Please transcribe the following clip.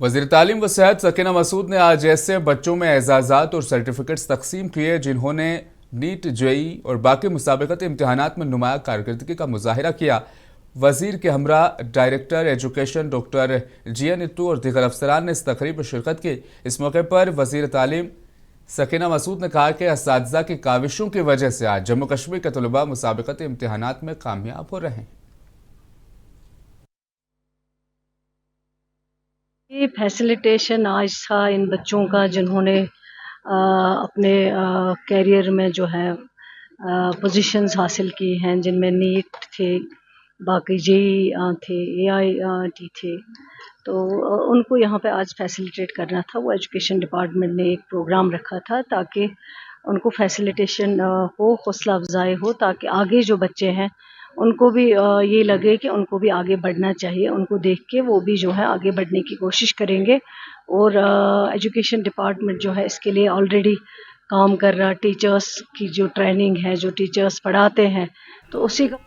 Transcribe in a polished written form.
وزیر تعلیم و صحت سکینہ مسعود نے آج ایسے بچوں میں اعزازات اور سرٹیفکیٹس تقسیم کیے جنہوں نے نیٹ جے اور باقی مسابقتی امتحانات میں نمایاں کارکردگی کا مظاہرہ کیا۔ وزیر کے ہمراہ ڈائریکٹر ایجوکیشن ڈاکٹر جی این اتو اور دیگر افسران نے اس تقریب میں شرکت کی۔ اس موقع پر وزیر تعلیم سکینہ مسعود نے کہا کہ اساتذہ کی کاوشوں کی وجہ سے آج جموں کشمیر کے طلباء مسابقتی امتحانات میں کامیاب ہو رہے ہیں۔ یہ فیسیلیٹیشن آج تھا ان بچوں کا جنہوں نے اپنے کیریئر میں جو ہے پوزیشنز حاصل کی ہیں، جن میں نیٹ تھے، باقی جے تھے، اے آئی ٹی تھے، تو ان کو یہاں پہ آج فیسیلیٹیٹ کرنا تھا۔ وہ ایجوکیشن ڈپارٹمنٹ نے ایک پروگرام رکھا تھا تاکہ ان کو فیسیلیٹیشن ہو، حوصلہ افزائی ہو، تاکہ آگے جو بچے ہیں ان کو بھی یہ لگے کہ ان کو بھی آگے بڑھنا چاہیے، ان کو دیکھ کے وہ بھی جو ہے آگے بڑھنے کی کوشش کریں گے۔ اور ایجوکیشن ڈپارٹمنٹ جو ہے اس کے لیے آلریڈی کام کر رہا، ٹیچرس کی جو ٹریننگ ہے، جو ٹیچرس پڑھاتے ہیں، تو اسی کا